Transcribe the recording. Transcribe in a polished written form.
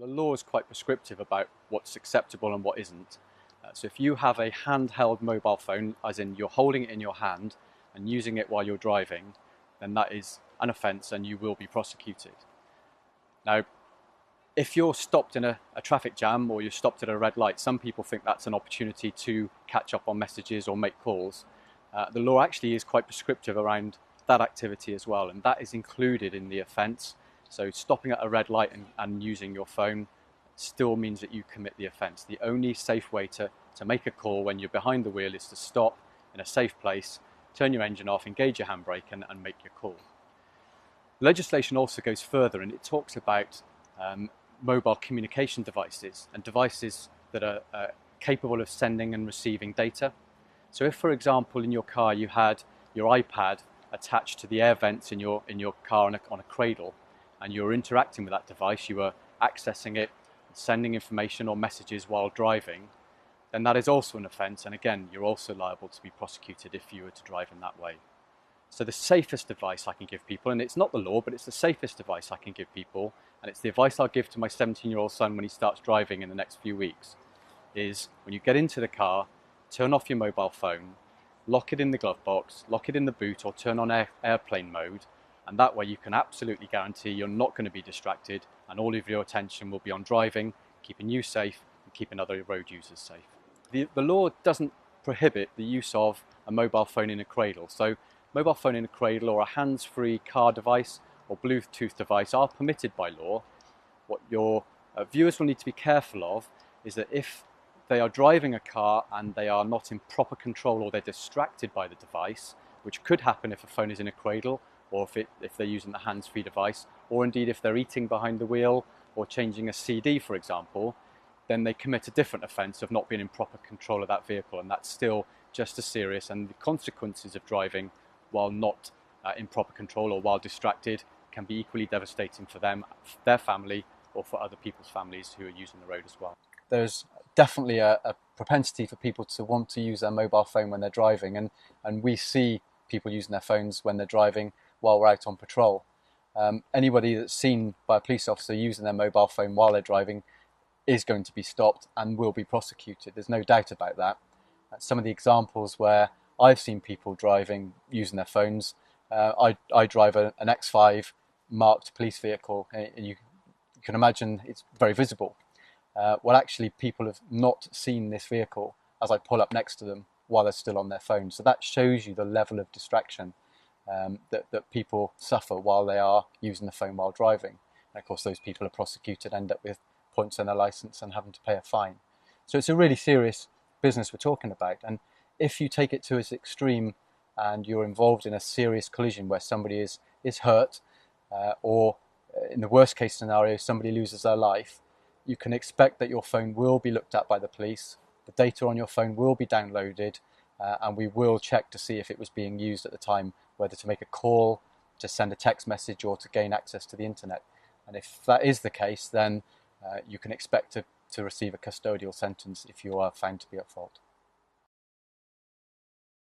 The law is quite prescriptive about what's acceptable and what isn't. So if you have a handheld mobile phone, as in you're holding it in your hand and using it while you're driving, then that is an offence and you will be prosecuted. Now, if you're stopped in a traffic jam or you're stopped at a red light, some people think that's an opportunity to catch up on messages or make calls. The law actually is quite prescriptive around that activity as well, and that is included in the offence. So stopping at a red light and using your phone still means that you commit the offence. The only safe way to make a call when you're behind the wheel is to stop in a safe place, turn your engine off, engage your handbrake and make your call. Legislation also goes further and it talks about mobile communication devices and devices that are capable of sending and receiving data. So if, for example, in your car you had your iPad attached to the air vents in your car on a cradle, and you were interacting with that device, you were accessing it, sending information or messages while driving, then that is also an offence, and again, you're also liable to be prosecuted if you were to drive in that way. So the safest advice I can give people, and it's not the law, but it's the safest advice I can give people, and it's the advice I'll give to my 17-year-old son when he starts driving in the next few weeks, is when you get into the car, turn off your mobile phone, lock it in the glove box, lock it in the boot, or turn on airplane mode, and that way you can absolutely guarantee you're not going to be distracted and all of your attention will be on driving, keeping you safe and keeping other road users safe. The law doesn't prohibit the use of a mobile phone in a cradle. So mobile phone in a cradle or a hands-free car device or Bluetooth device are permitted by law. What your viewers will need to be careful of is that if they are driving a car and they are not in proper control or they're distracted by the device, which could happen if a phone is in a cradle or if they're using the hands-free device, or indeed if they're eating behind the wheel or changing a CD, for example, then they commit a different offence of not being in proper control of that vehicle, and that's still just as serious, and the consequences of driving while not in proper control or while distracted can be equally devastating for them, their family, or for other people's families who are using the road as well. There's definitely a propensity for people to want to use their mobile phone when they're driving, and we see people using their phones when they're driving while we're out on patrol. Anybody that's seen by a police officer using their mobile phone while they're driving is going to be stopped and will be prosecuted. There's no doubt about that. Some of the examples where I've seen people driving using their phones, I drive an X5 marked police vehicle, and you can imagine it's very visible. Well, actually, people have not seen this vehicle as I pull up next to them while they're still on their phone. So that shows you the level of distraction that people suffer while they are using the phone while driving. And of course, those people are prosecuted, end up with points on their license and having to pay a fine. So it's a really serious business we're talking about. And if you take it to its extreme and you're involved in a serious collision where somebody is hurt, or in the worst case scenario, somebody loses their life, you can expect that your phone will be looked at by the police, the data on your phone will be downloaded, and we will check to see if it was being used at the time, whether to make a call, to send a text message, or to gain access to the internet. And if that is the case, then you can expect to receive a custodial sentence if you are found to be at fault.